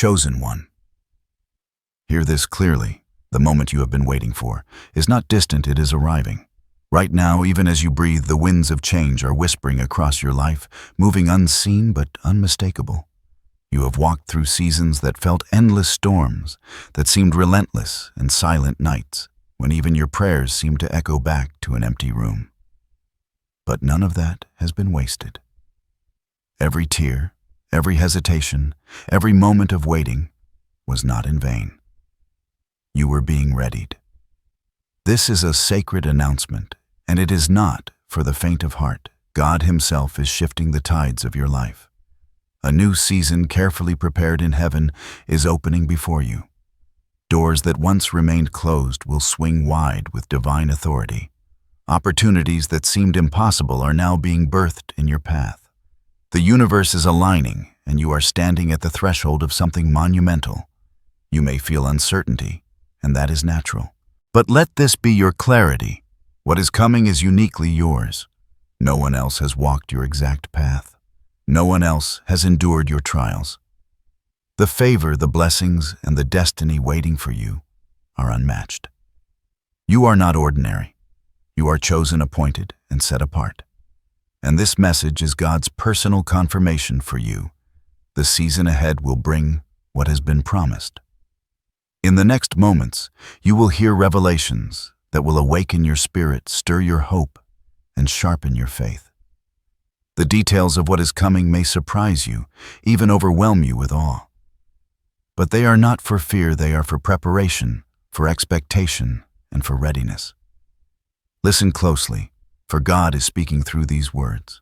chosen one. Hear this clearly. The moment you have been waiting for is not distant, it is arriving. Right now, even as you breathe, the winds of change are whispering across your life, moving unseen but unmistakable. You have walked through seasons that felt endless storms, that seemed relentless and silent nights, when even your prayers seemed to echo back to an empty room. But none of that has been wasted. Every tear, every hesitation, every moment of waiting was not in vain. You were being readied. This is a sacred announcement, and it is not for the faint of heart. God Himself is shifting the tides of your life. A new season carefully prepared in heaven is opening before you. Doors that once remained closed will swing wide with divine authority. Opportunities that seemed impossible are now being birthed in your path. The universe is aligning, and you are standing at the threshold of something monumental. You may feel uncertainty, and that is natural. But let this be your clarity. What is coming is uniquely yours. No one else has walked your exact path. No one else has endured your trials. The favor, the blessings, and the destiny waiting for you are unmatched. You are not ordinary. You are chosen, appointed, and set apart. And this message is God's personal confirmation for you. The season ahead will bring what has been promised. In the next moments, you will hear revelations that will awaken your spirit, stir your hope, and sharpen your faith. The details of what is coming may surprise you, even overwhelm you with awe. But they are not for fear, they are for preparation, for expectation, and for readiness. Listen closely, for God is speaking through these words.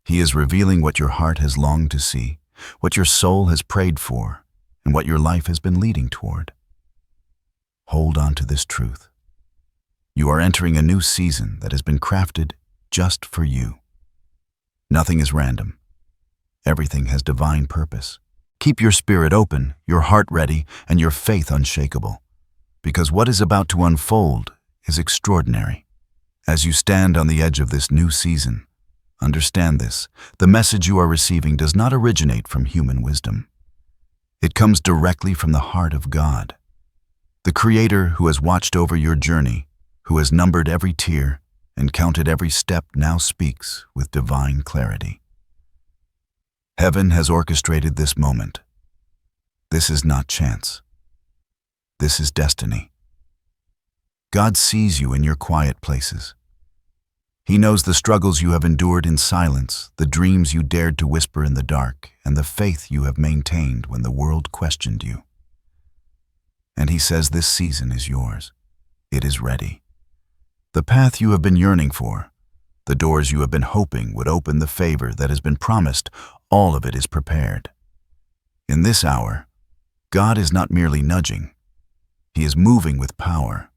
He is revealing what your heart has longed to see, what your soul has prayed for, and what your life has been leading toward. Hold on to this truth. You are entering a new season that has been crafted just for you. Nothing is random. Everything has divine purpose. Keep your spirit open, your heart ready, and your faith unshakable, because what is about to unfold is extraordinary. As you stand on the edge of this new season, understand this: the message you are receiving does not originate from human wisdom. It comes directly from the heart of God. The Creator who has watched over your journey, who has numbered every tear and counted every step, now speaks with divine clarity. Heaven has orchestrated this moment. This is not chance. This is destiny. God sees you in your quiet places. He knows the struggles you have endured in silence, the dreams you dared to whisper in the dark, and the faith you have maintained when the world questioned you. And He says this season is yours. It is ready. The path you have been yearning for, the doors you have been hoping would open, the favor that has been promised, all of it is prepared. In this hour, God is not merely nudging. He is moving with power.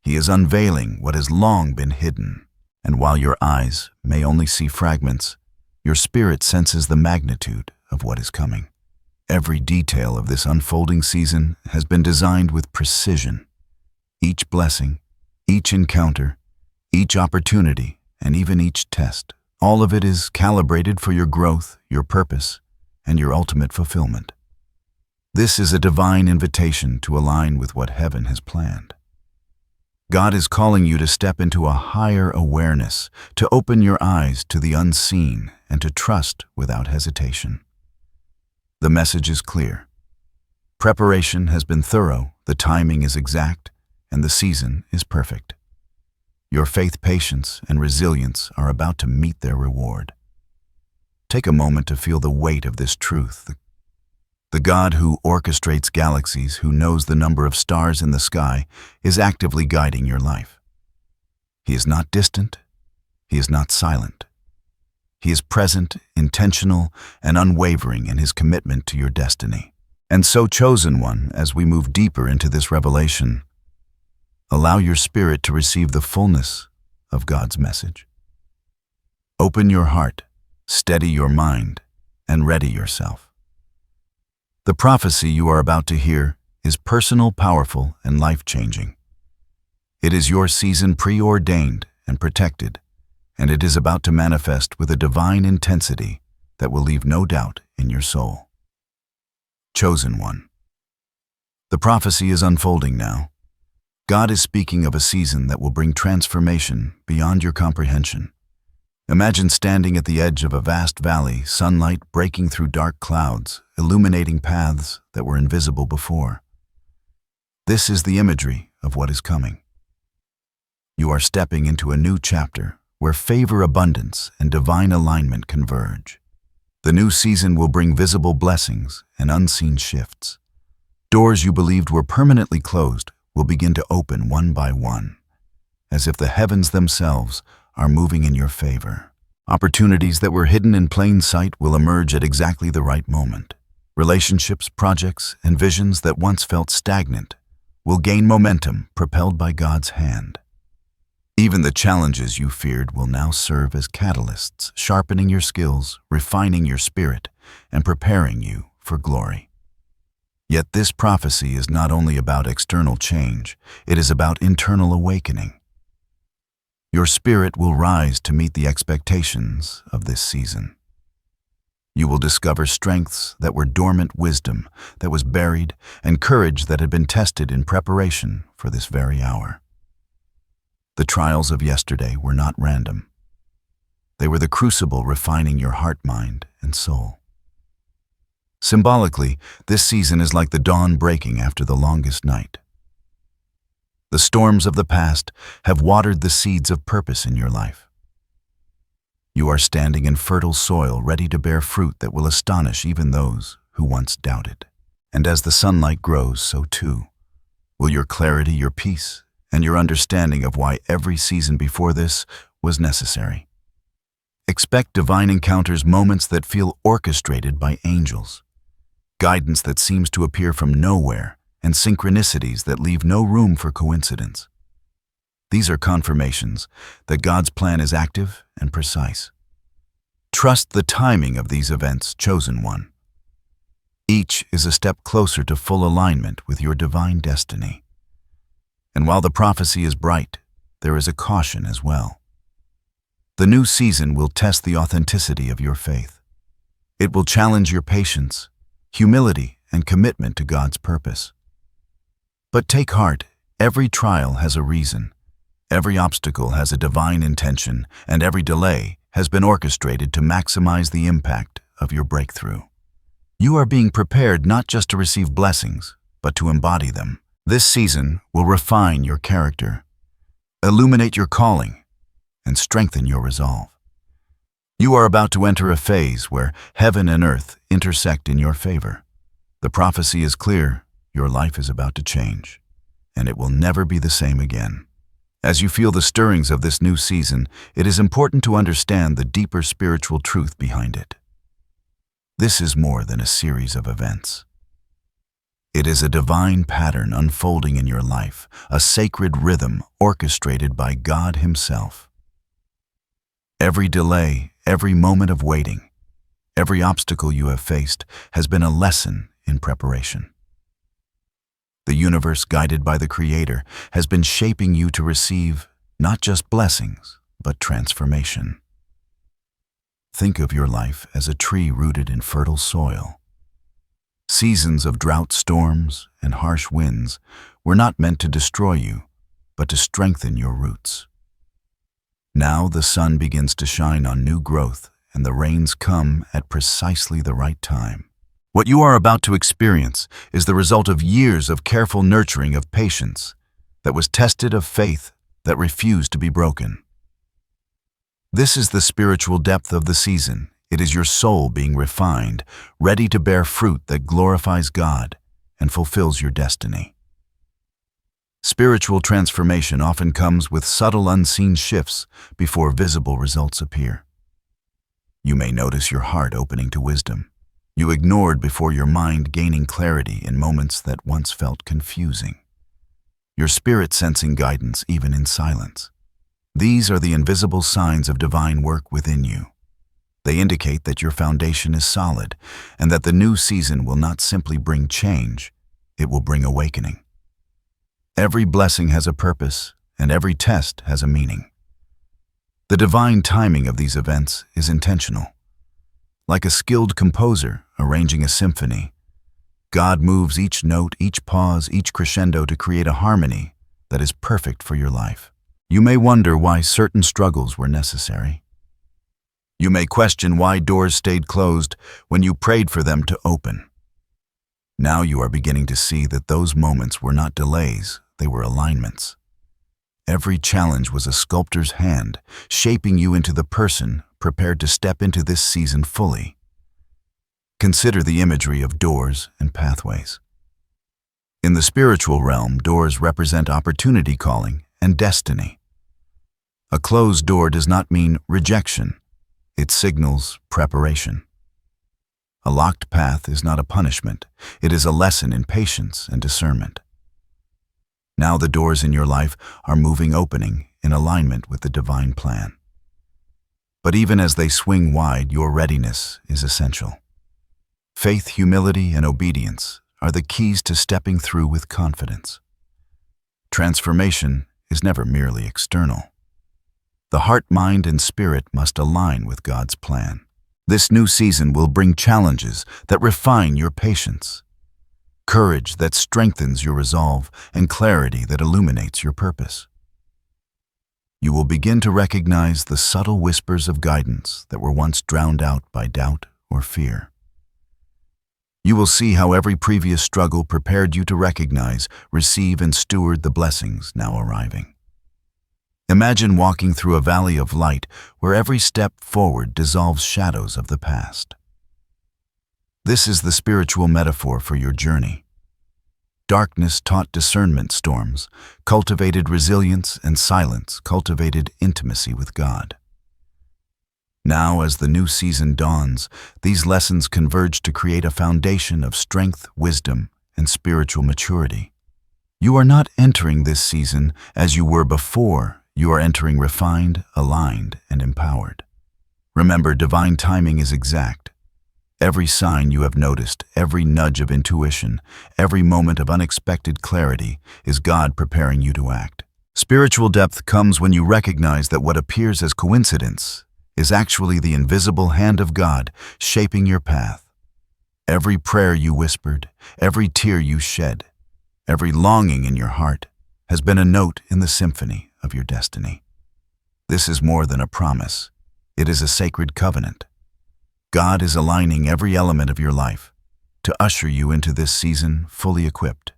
He is unveiling what has long been hidden. And while your eyes may only see fragments, your spirit senses the magnitude of what is coming. Every detail of this unfolding season has been designed with precision. Each blessing, each encounter, each opportunity, and even each test, all of it is calibrated for your growth, your purpose, and your ultimate fulfillment. This is a divine invitation to align with what heaven has planned. God is calling you to step into a higher awareness, to open your eyes to the unseen, and to trust without hesitation. The message is clear. Preparation has been thorough, the timing is exact, and the season is perfect. Your faith, patience, and resilience are about to meet their reward. Take a moment to feel the weight of this truth. The God who orchestrates galaxies, who knows the number of stars in the sky, is actively guiding your life. He is not distant. He is not silent. He is present, intentional, and unwavering in His commitment to your destiny. And so, chosen one, as we move deeper into this revelation, allow your spirit to receive the fullness of God's message. Open your heart, steady your mind, and ready yourself. The prophecy you are about to hear is personal, powerful, and life-changing. It is your season, preordained and protected, and it is about to manifest with a divine intensity that will leave no doubt in your soul. Chosen one. The prophecy is unfolding now. God is speaking of a season that will bring transformation beyond your comprehension. Imagine standing at the edge of a vast valley, sunlight breaking through dark clouds, illuminating paths that were invisible before. This is the imagery of what is coming. You are stepping into a new chapter where favor, abundance, and divine alignment converge. The new season will bring visible blessings and unseen shifts. Doors you believed were permanently closed will begin to open one by one, as if the heavens themselves are moving in your favor. Opportunities that were hidden in plain sight will emerge at exactly the right moment. Relationships, projects, and visions that once felt stagnant will gain momentum propelled by God's hand. Even the challenges you feared will now serve as catalysts, sharpening your skills, refining your spirit, and preparing you for glory. Yet this prophecy is not only about external change, it is about internal awakening. Your spirit will rise to meet the expectations of this season. You will discover strengths that were dormant, wisdom that was buried, and courage that had been tested in preparation for this very hour. The trials of yesterday were not random. They were the crucible refining your heart, mind, and soul. Symbolically, this season is like the dawn breaking after the longest night. The storms of the past have watered the seeds of purpose in your life. You are standing in fertile soil, ready to bear fruit that will astonish even those who once doubted. And as the sunlight grows, so too will your clarity, your peace, and your understanding of why every season before this was necessary. Expect divine encounters, moments that feel orchestrated by angels, guidance that seems to appear from nowhere, and synchronicities that leave no room for coincidence. These are confirmations that God's plan is active and precise. Trust the timing of these events, chosen one. Each is a step closer to full alignment with your divine destiny. And while the prophecy is bright, there is a caution as well. The new season will test the authenticity of your faith. It will challenge your patience, humility, and commitment to God's purpose. But take heart, every trial has a reason. Every obstacle has a divine intention, and every delay has been orchestrated to maximize the impact of your breakthrough. You are being prepared not just to receive blessings, but to embody them. This season will refine your character, illuminate your calling, and strengthen your resolve. You are about to enter a phase where heaven and earth intersect in your favor. The prophecy is clear, your life is about to change, and it will never be the same again. As you feel the stirrings of this new season, it is important to understand the deeper spiritual truth behind it. This is more than a series of events. It is a divine pattern unfolding in your life, a sacred rhythm orchestrated by God Himself. Every delay, every moment of waiting, every obstacle you have faced has been a lesson in preparation. The universe, guided by the Creator, has been shaping you to receive not just blessings, but transformation. Think of your life as a tree rooted in fertile soil. Seasons of drought, storms, and harsh winds were not meant to destroy you, but to strengthen your roots. Now the sun begins to shine on new growth, and the rains come at precisely the right time. What you are about to experience is the result of years of careful nurturing of patience that was tested, of faith that refused to be broken. This is the spiritual depth of the season. It is your soul being refined, ready to bear fruit that glorifies God and fulfills your destiny. Spiritual transformation often comes with subtle, unseen shifts before visible results appear. You may notice your heart opening to wisdom you ignored before, your mind gaining clarity in moments that once felt confusing, your spirit sensing guidance even in silence. These are the invisible signs of divine work within you. They indicate that your foundation is solid and that the new season will not simply bring change, it will bring awakening. Every blessing has a purpose, and every test has a meaning. The divine timing of these events is intentional. Like a skilled composer arranging a symphony, God moves each note, each pause, each crescendo to create a harmony that is perfect for your life. You may wonder why certain struggles were necessary. You may question why doors stayed closed when you prayed for them to open. Now you are beginning to see that those moments were not delays, they were alignments. Every challenge was a sculptor's hand, shaping you into the person prepared to step into this season fully. Consider the imagery of doors and pathways. In the spiritual realm, doors represent opportunity calling and destiny. A closed door does not mean rejection. It signals preparation. A locked path is not a punishment. It is a lesson in patience and discernment. Now the doors in your life are opening in alignment with the divine plan. But even as they swing wide, your readiness is essential. Faith, humility, and obedience are the keys to stepping through with confidence. Transformation is never merely external. The heart, mind, and spirit must align with God's plan. This new season will bring challenges that refine your patience, courage that strengthens your resolve, and clarity that illuminates your purpose. You will begin to recognize the subtle whispers of guidance that were once drowned out by doubt or fear. You will see how every previous struggle prepared you to recognize, receive, and steward the blessings now arriving. Imagine walking through a valley of light where every step forward dissolves shadows of the past. This is the spiritual metaphor for your journey. Darkness taught discernment storms, cultivated resilience, and silence cultivated intimacy with God. Now, as the new season dawns, these lessons converge to create a foundation of strength, wisdom, and spiritual maturity. You are not entering this season as you were before. You are entering refined, aligned, and empowered. Remember, divine timing is exact. Every sign you have noticed, every nudge of intuition, every moment of unexpected clarity is God preparing you to act. Spiritual depth comes when you recognize that what appears as coincidence is actually the invisible hand of God shaping your path. Every prayer you whispered, every tear you shed, every longing in your heart has been a note in the symphony of your destiny. This is more than a promise. It is a sacred covenant. God is aligning every element of your life to usher you into this season fully equipped.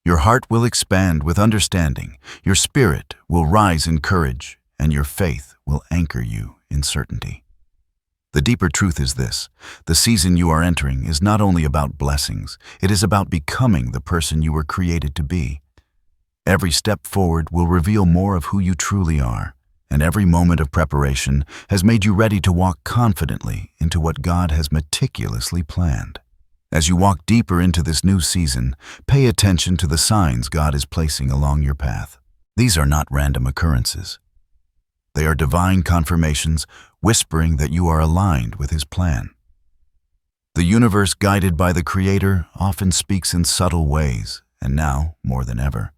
Your heart will expand with understanding, your spirit will rise in courage, and your faith will anchor you in certainty. The deeper truth is this: the season you are entering is not only about blessings, it is about becoming the person you were created to be. Every step forward will reveal more of who you truly are, and every moment of preparation has made you ready to walk confidently into what God has meticulously planned. As you walk deeper into this new season, pay attention to the signs God is placing along your path. These are not random occurrences. They are divine confirmations whispering that you are aligned with His plan. The universe, guided by the Creator, often speaks in subtle ways, and now, more than ever,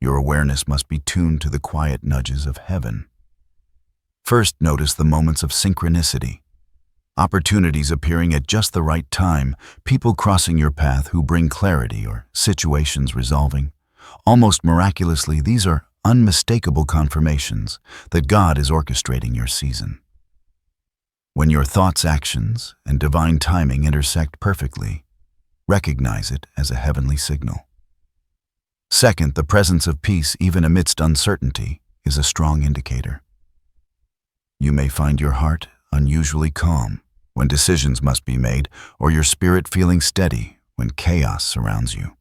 your awareness must be tuned to the quiet nudges of heaven. First, notice the moments of synchronicity. Opportunities appearing at just the right time, people crossing your path who bring clarity or situations resolving. Almost miraculously, these are unmistakable confirmations that God is orchestrating your season. When your thoughts, actions, and divine timing intersect perfectly, recognize it as a heavenly signal. Second, the presence of peace, even amidst uncertainty, is a strong indicator. You may find your heart unusually calm when decisions must be made, or your spirit feeling steady when chaos surrounds you.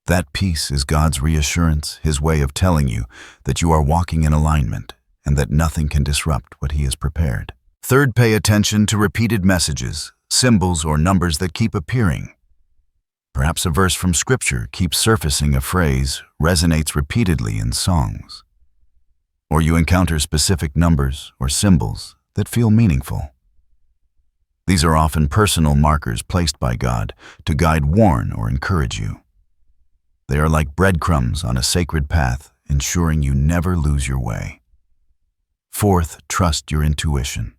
That peace is God's reassurance, His way of telling you that you are walking in alignment and that nothing can disrupt what He has prepared. Third, pay attention to repeated messages, symbols, or numbers that keep appearing. Perhaps a verse from Scripture keeps surfacing, a phrase resonates repeatedly in songs. Or you encounter specific numbers or symbols that feel meaningful. These are often personal markers placed by God to guide, warn, or encourage you. They are like breadcrumbs on a sacred path, ensuring you never lose your way. Fourth, trust your intuition.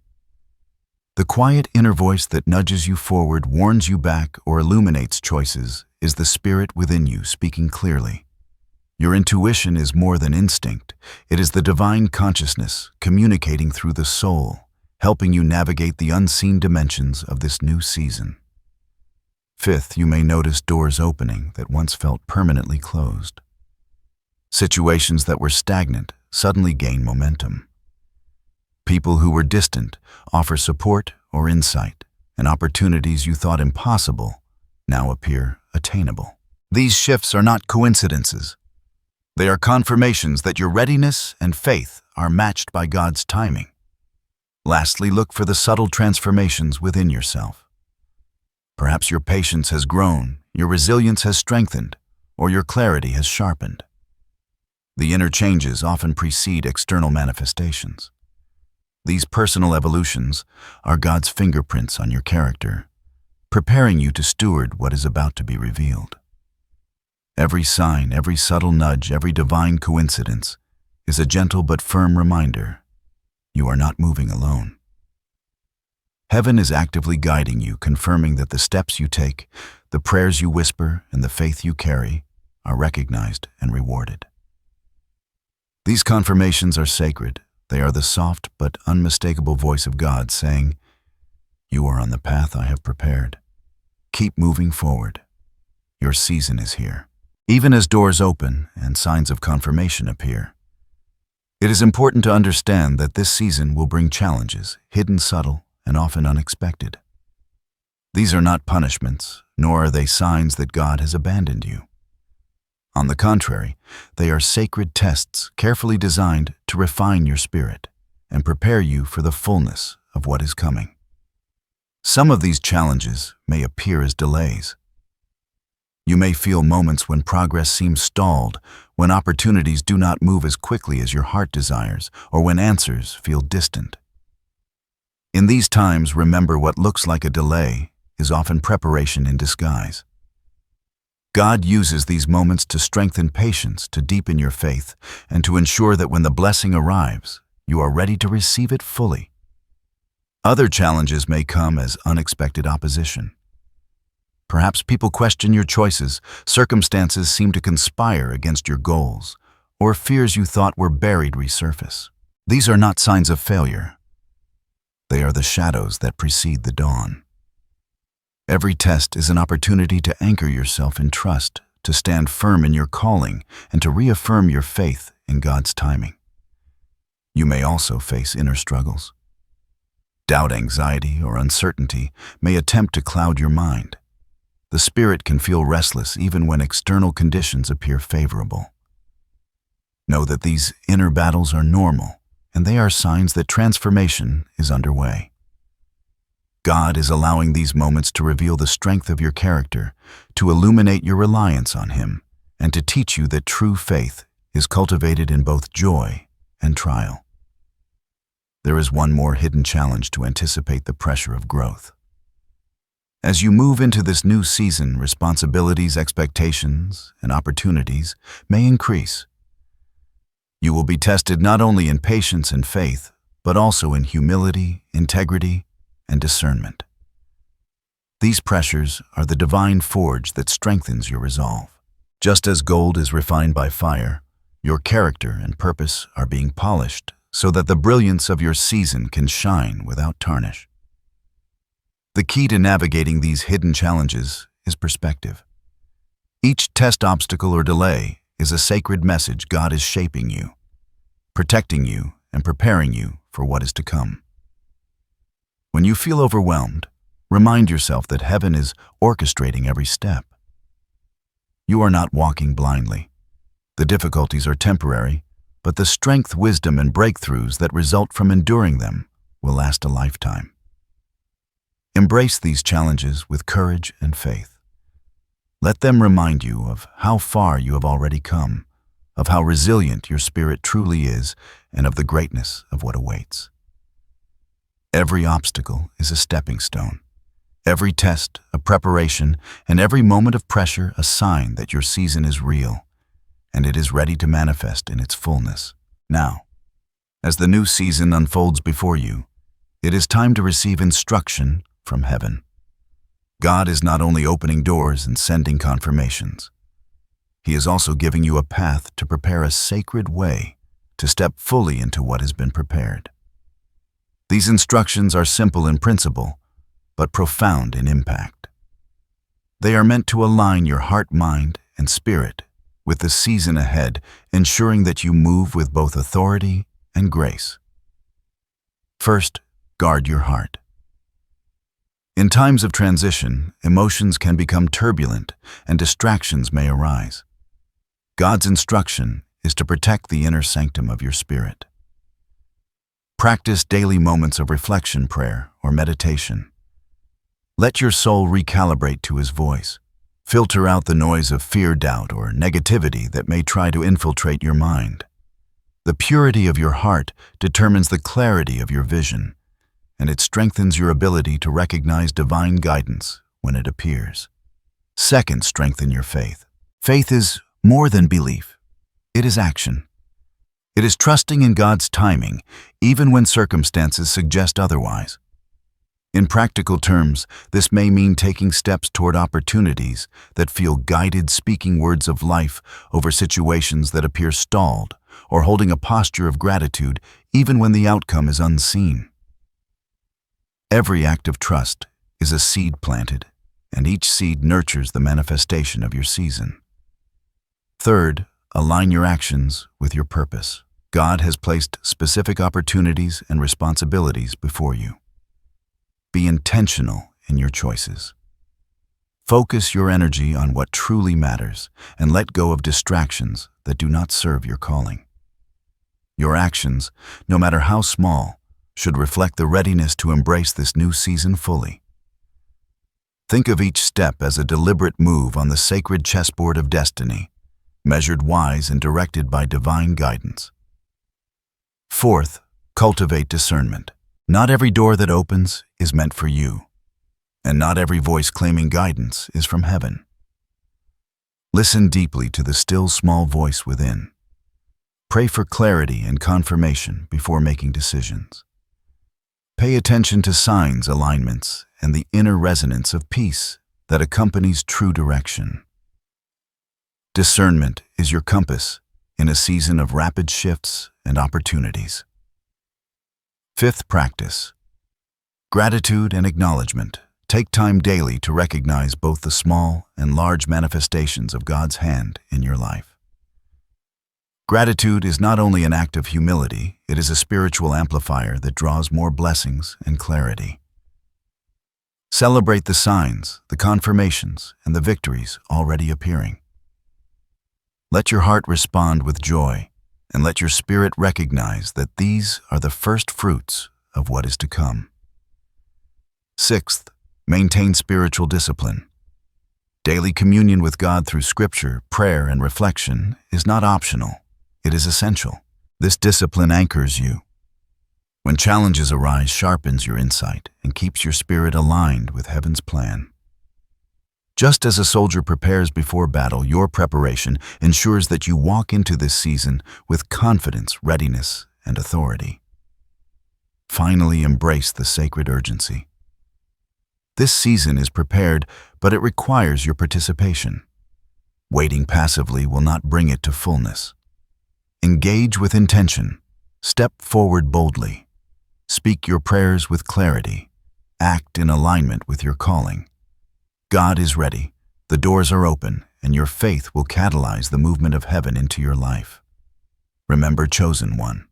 The quiet inner voice that nudges you forward, warns you back, or illuminates choices is the spirit within you speaking clearly. Your intuition is more than instinct. It is the divine consciousness communicating through the soul, helping you navigate the unseen dimensions of this new season. Fifth, you may notice doors opening that once felt permanently closed. Situations that were stagnant suddenly gain momentum. People who were distant offer support or insight, and opportunities you thought impossible now appear attainable. These shifts are not coincidences. They are confirmations that your readiness and faith are matched by God's timing. Lastly, look for the subtle transformations within yourself. Perhaps your patience has grown, your resilience has strengthened, or your clarity has sharpened. The inner changes often precede external manifestations. These personal evolutions are God's fingerprints on your character, preparing you to steward what is about to be revealed. Every sign, every subtle nudge, every divine coincidence is a gentle but firm reminder you are not moving alone. Heaven is actively guiding you, confirming that the steps you take, the prayers you whisper, and the faith you carry are recognized and rewarded. These confirmations are sacred. They are the soft but unmistakable voice of God saying, "You are on the path I have prepared. Keep moving forward. Your season is here." Even as doors open and signs of confirmation appear, it is important to understand that this season will bring challenges, hidden, subtle, and often unexpected. These are not punishments, nor are they signs that God has abandoned you. On the contrary, they are sacred tests carefully designed to refine your spirit and prepare you for the fullness of what is coming. Some of these challenges may appear as delays. You may feel moments when progress seems stalled, when opportunities do not move as quickly as your heart desires, or when answers feel distant. In these times, remember what looks like a delay is often preparation in disguise. God uses these moments to strengthen patience, to deepen your faith, and to ensure that when the blessing arrives, you are ready to receive it fully. Other challenges may come as unexpected opposition. Perhaps people question your choices, circumstances seem to conspire against your goals, or fears you thought were buried resurface. These are not signs of failure. They are the shadows that precede the dawn. Every test is an opportunity to anchor yourself in trust, to stand firm in your calling, and to reaffirm your faith in God's timing. You may also face inner struggles. Doubt, anxiety, or uncertainty may attempt to cloud your mind. The spirit can feel restless even when external conditions appear favorable. Know that these inner battles are normal, and they are signs that transformation is underway. God is allowing these moments to reveal the strength of your character, to illuminate your reliance on Him, and to teach you that true faith is cultivated in both joy and trial. There is one more hidden challenge to anticipate the pressure of growth. As you move into this new season, responsibilities, expectations, and opportunities may increase. You will be tested not only in patience and faith, but also in humility, integrity, and discernment. These pressures are the divine forge that strengthens your resolve. Just as gold is refined by fire, your character and purpose are being polished so that the brilliance of your season can shine without tarnish. The key to navigating these hidden challenges is perspective. Each test, obstacle, or delay is a sacred message God is shaping you, protecting you, and preparing you for what is to come. When you feel overwhelmed, remind yourself that heaven is orchestrating every step. You are not walking blindly. The difficulties are temporary, but the strength, wisdom, and breakthroughs that result from enduring them will last a lifetime. Embrace these challenges with courage and faith. Let them remind you of how far you have already come, of how resilient your spirit truly is, and of the greatness of what awaits. Every obstacle is a stepping stone. Every test, a preparation, and every moment of pressure, a sign that your season is real, and it is ready to manifest in its fullness. Now, as the new season unfolds before you, It is time to receive instruction from heaven. God is not only opening doors and sending confirmations. He is also giving you a path to prepare a sacred way to step fully into what has been prepared. These instructions are simple in principle, but profound in impact. They are meant to align your heart, mind, and spirit with the season ahead, ensuring that you move with both authority and grace. First, guard your heart. In times of transition, emotions can become turbulent and distractions may arise. God's instruction is to protect the inner sanctum of your spirit. Practice daily moments of reflection, prayer, or meditation. Let your soul recalibrate to His voice. Filter out the noise of fear, doubt, or negativity that may try to infiltrate your mind. The purity of your heart determines the clarity of your vision, and it strengthens your ability to recognize divine guidance when it appears. Second, strengthen your faith. Faith is more than belief. It is action. It is trusting in God's timing, even when circumstances suggest otherwise. In practical terms, this may mean taking steps toward opportunities that feel guided, speaking words of life over situations that appear stalled, or holding a posture of gratitude even when the outcome is unseen. Every act of trust is a seed planted, and each seed nurtures the manifestation of your season. Third, align your actions with your purpose. God has placed specific opportunities and responsibilities before you. Be intentional in your choices. Focus your energy on what truly matters and let go of distractions that do not serve your calling. Your actions, no matter how small, should reflect the readiness to embrace this new season fully. Think of each step as a deliberate move on the sacred chessboard of destiny, measured wise and directed by divine guidance. Fourth, cultivate discernment. Not every door that opens is meant for you, and not every voice claiming guidance is from heaven. Listen deeply to the still small voice within. Pray for clarity and confirmation before making decisions. Pay attention to signs, alignments, and the inner resonance of peace that accompanies true direction. Discernment is your compass in a season of rapid shifts and opportunities. Fifth, practice. Gratitude and acknowledgement. Take time daily to recognize both the small and large manifestations of God's hand in your life. Gratitude is not only an act of humility, it is a spiritual amplifier that draws more blessings and clarity. Celebrate the signs, the confirmations, and the victories already appearing. Let your heart respond with joy, and let your spirit recognize that these are the first fruits of what is to come. Sixth, maintain spiritual discipline. Daily communion with God through scripture, prayer, and reflection is not optional. It is essential. This discipline anchors you. When challenges arise, sharpens your insight and keeps your spirit aligned with heaven's plan. Just as a soldier prepares before battle, your preparation ensures that you walk into this season with confidence, readiness, and authority. Finally, embrace the sacred urgency. This season is prepared, but it requires your participation. Waiting passively will not bring it to fullness. Engage with intention. Step forward boldly. Speak your prayers with clarity. Act in alignment with your calling. God is ready, the doors are open, and your faith will catalyze the movement of heaven into your life. Remember, chosen one.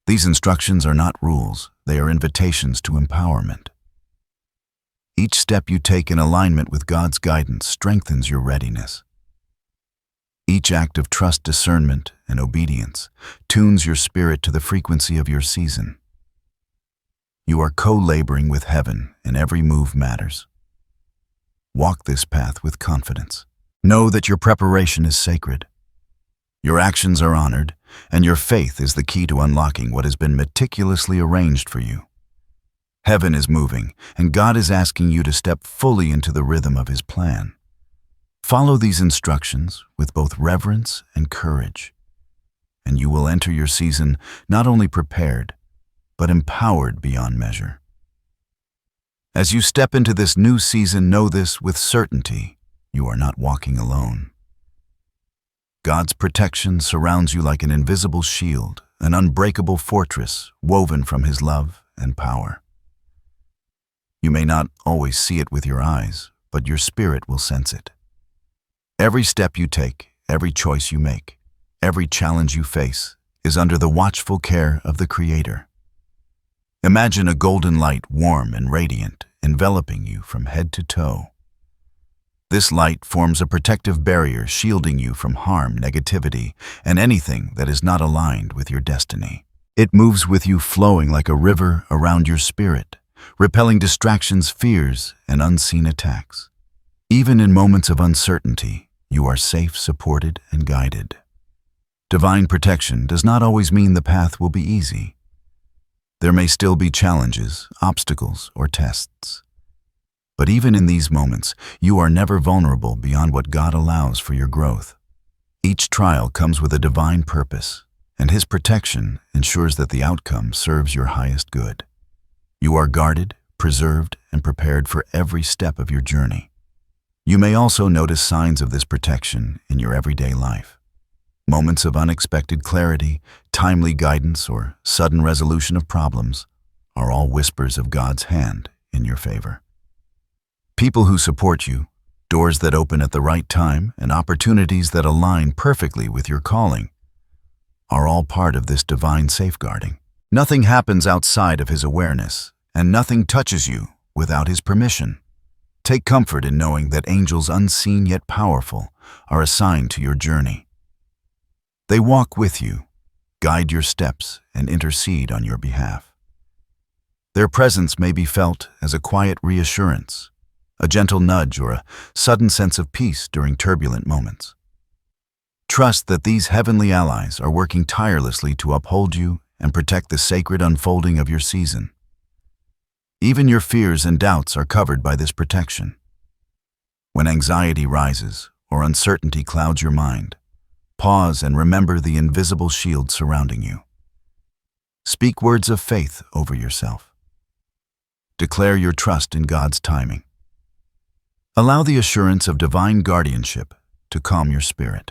These instructions are not rules, they are invitations to empowerment. Each step you take in alignment with God's guidance strengthens your readiness. Each act of trust, discernment, and obedience tunes your spirit to the frequency of your season. You are co-laboring with heaven, and every move matters. Walk this path with confidence. Know that your preparation is sacred. Your actions are honored, and your faith is the key to unlocking what has been meticulously arranged for you. Heaven is moving, and God is asking you to step fully into the rhythm of His plan. Follow these instructions with both reverence and courage, and you will enter your season not only prepared, but empowered beyond measure. As you step into this new season, know this with certainty: you are not walking alone. God's protection surrounds you like an invisible shield, an unbreakable fortress woven from His love and power. You may not always see it with your eyes, but your spirit will sense it. Every step you take, every choice you make, every challenge you face is under the watchful care of the Creator. Imagine a golden light, warm and radiant, enveloping you from head to toe. This light forms a protective barrier shielding you from harm, negativity, and anything that is not aligned with your destiny. It moves with you, flowing like a river around your spirit, repelling distractions, fears, and unseen attacks. Even in moments of uncertainty, you are safe, supported, and guided. Divine protection does not always mean the path will be easy. There may still be challenges, obstacles, or tests. But even in these moments, you are never vulnerable beyond what God allows for your growth. Each trial comes with a divine purpose, and His protection ensures that the outcome serves your highest good. You are guarded, preserved, and prepared for every step of your journey. You may also notice signs of this protection in your everyday life. Moments of unexpected clarity, timely guidance, or sudden resolution of problems are all whispers of God's hand in your favor. People who support you, doors that open at the right time, and opportunities that align perfectly with your calling are all part of this divine safeguarding. Nothing happens outside of His awareness, and nothing touches you without His permission. Take comfort in knowing that angels, unseen yet powerful, are assigned to your journey. They walk with you, guide your steps, and intercede on your behalf. Their presence may be felt as a quiet reassurance, a gentle nudge, or a sudden sense of peace during turbulent moments. Trust that these heavenly allies are working tirelessly to uphold you and protect the sacred unfolding of your season. Even your fears and doubts are covered by this protection. When anxiety rises or uncertainty clouds your mind, pause and remember the invisible shield surrounding you. Speak words of faith over yourself. Declare your trust in God's timing. Allow the assurance of divine guardianship to calm your spirit.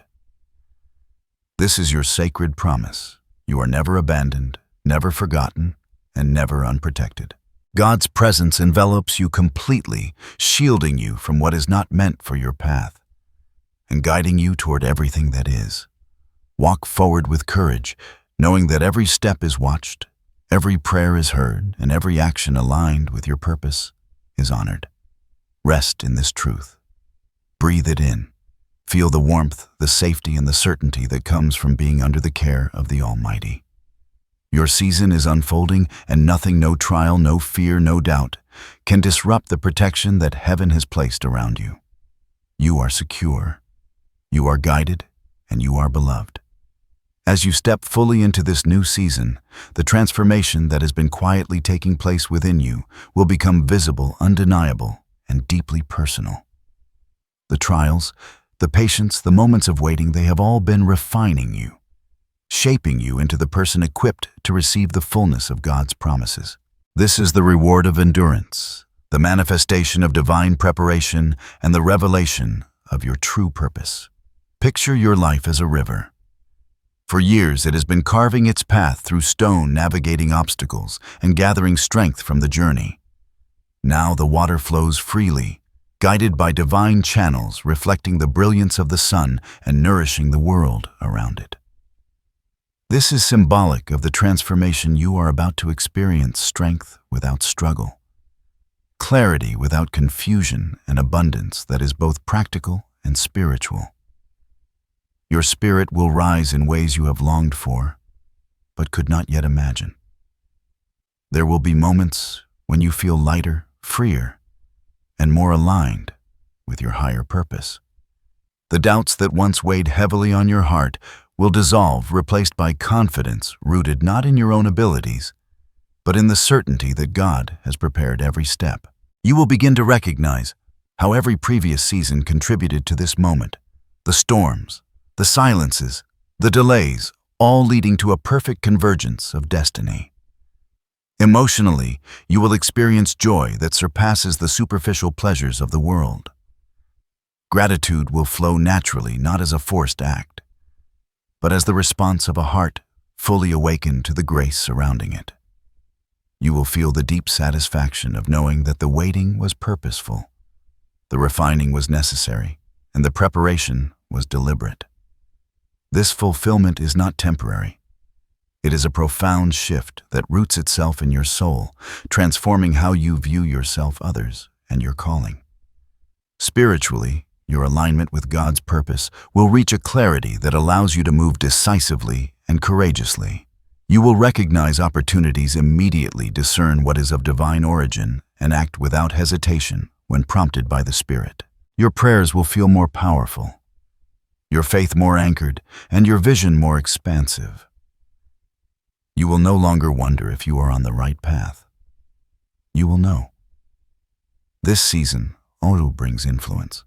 This is your sacred promise. You are never abandoned, never forgotten, and never unprotected. God's presence envelops you completely, shielding you from what is not meant for your path, and guiding you toward everything that is. Walk forward with courage, knowing that every step is watched, every prayer is heard, and every action aligned with your purpose is honored. Rest in this truth. Breathe it in. Feel the warmth, the safety, and the certainty that comes from being under the care of the Almighty. Your season is unfolding, and nothing, no trial, no fear, no doubt, can disrupt the protection that heaven has placed around you. You are secure, you are guided, and you are beloved. As you step fully into this new season, the transformation that has been quietly taking place within you will become visible, undeniable, and deeply personal. The trials, the patience, the moments of waiting, they have all been refining you, shaping you into the person equipped to receive the fullness of God's promises. This is the reward of endurance, the manifestation of divine preparation, and the revelation of your true purpose. Picture your life as a river. For years, it has been carving its path through stone, navigating obstacles, and gathering strength from the journey. Now the water flows freely, guided by divine channels reflecting the brilliance of the sun and nourishing the world around it. This is symbolic of the transformation you are about to experience: strength without struggle, clarity without confusion, and abundance that is both practical and spiritual. Your spirit will rise in ways you have longed for, but could not yet imagine. There will be moments when you feel lighter, freer, and more aligned with your higher purpose. The doubts that once weighed heavily on your heart will dissolve, replaced by confidence rooted not in your own abilities, but in the certainty that God has prepared every step. You will begin to recognize how every previous season contributed to this moment: the storms, the silences, the delays, all leading to a perfect convergence of destiny. Emotionally, you will experience joy that surpasses the superficial pleasures of the world. Gratitude will flow naturally, not as a forced act, but as the response of a heart fully awakened to the grace surrounding it. You will feel the deep satisfaction of knowing that the waiting was purposeful, the refining was necessary, and the preparation was deliberate. This fulfillment is not temporary. It is a profound shift that roots itself in your soul, transforming how you view yourself, others, and your calling. Spiritually, your alignment with God's purpose will reach a clarity that allows you to move decisively and courageously. You will recognize opportunities immediately, discern what is of divine origin, and act without hesitation when prompted by the Spirit. Your prayers will feel more powerful, your faith more anchored, and your vision more expansive. You will no longer wonder if you are on the right path. You will know. This season also brings influence.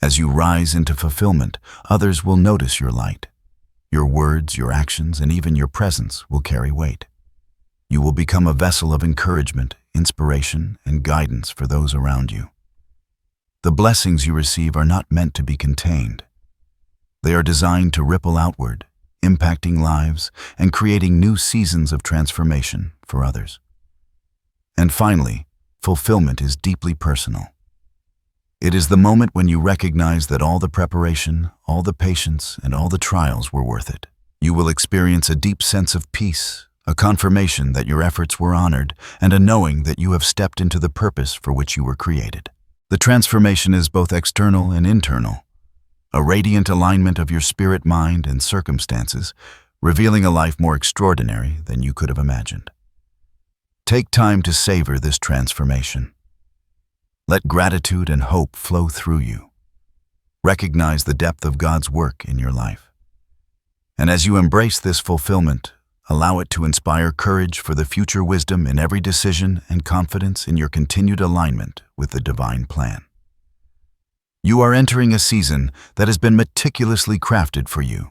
As you rise into fulfillment, others will notice your light. Your words, your actions, and even your presence will carry weight. You will become a vessel of encouragement, inspiration, and guidance for those around you. The blessings you receive are not meant to be contained. They are designed to ripple outward, impacting lives and creating new seasons of transformation for others. And finally, fulfillment is deeply personal. It is the moment when you recognize that all the preparation, all the patience, and all the trials were worth it. You will experience a deep sense of peace, a confirmation that your efforts were honored, and a knowing that you have stepped into the purpose for which you were created. The transformation is both external and internal, a radiant alignment of your spirit, mind, and circumstances, revealing a life more extraordinary than you could have imagined. Take time to savor this transformation. Let gratitude and hope flow through you. Recognize the depth of God's work in your life. And as you embrace this fulfillment, allow it to inspire courage for the future, wisdom in every decision, and confidence in your continued alignment with the divine plan. You are entering a season that has been meticulously crafted for you,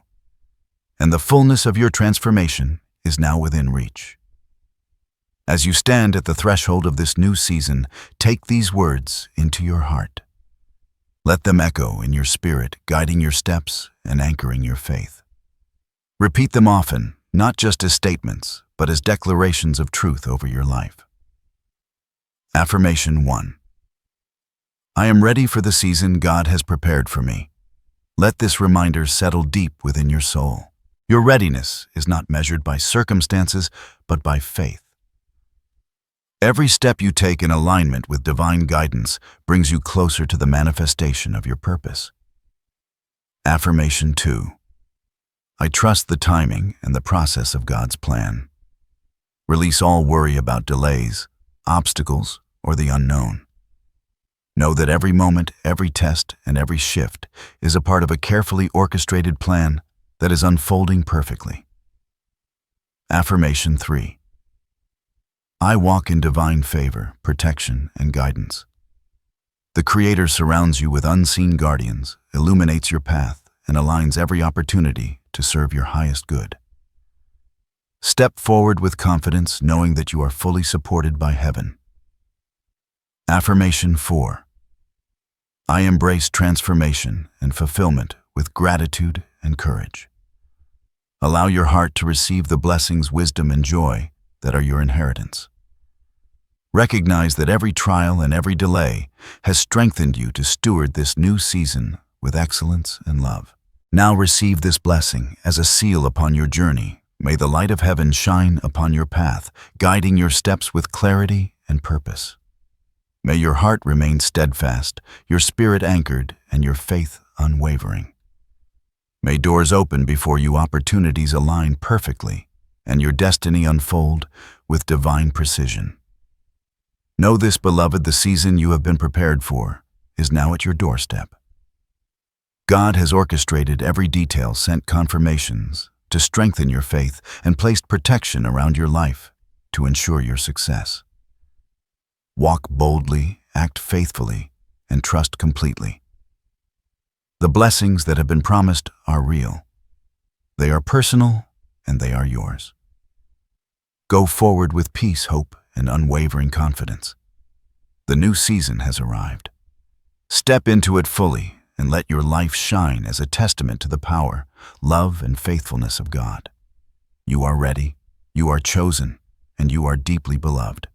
and the fullness of your transformation is now within reach. As you stand at the threshold of this new season, take these words into your heart. Let them echo in your spirit, guiding your steps and anchoring your faith. Repeat them often, not just as statements, but as declarations of truth over your life. Affirmation 1. I am ready for the season God has prepared for me. Let this reminder settle deep within your soul. Your readiness is not measured by circumstances, but by faith. Every step you take in alignment with divine guidance brings you closer to the manifestation of your purpose. Affirmation 2. I trust the timing and the process of God's plan. Release all worry about delays, obstacles, or the unknown. Know that every moment, every test, and every shift is a part of a carefully orchestrated plan that is unfolding perfectly. Affirmation 3. I walk in divine favor, protection, and guidance. The Creator surrounds you with unseen guardians, illuminates your path, and aligns every opportunity to serve your highest good. Step forward with confidence, knowing that you are fully supported by heaven. Affirmation 4. I embrace transformation and fulfillment with gratitude and courage. Allow your heart to receive the blessings, wisdom, and joy that are your inheritance. Recognize that every trial and every delay has strengthened you to steward this new season with excellence and love. Now receive this blessing as a seal upon your journey. May the light of heaven shine upon your path, guiding your steps with clarity and purpose. May your heart remain steadfast, your spirit anchored, and your faith unwavering. May doors open before you, opportunities align perfectly, and your destiny unfold with divine precision. Know this, beloved, the season you have been prepared for is now at your doorstep. God has orchestrated every detail, sent confirmations to strengthen your faith, and placed protection around your life to ensure your success. Walk boldly, act faithfully, and trust completely. The blessings that have been promised are real. They are personal, and they are yours. Go forward with peace, hope, and unwavering confidence. The new season has arrived. Step into it fully and let your life shine as a testament to the power, love, and faithfulness of God. You are ready, you are chosen, and you are deeply beloved.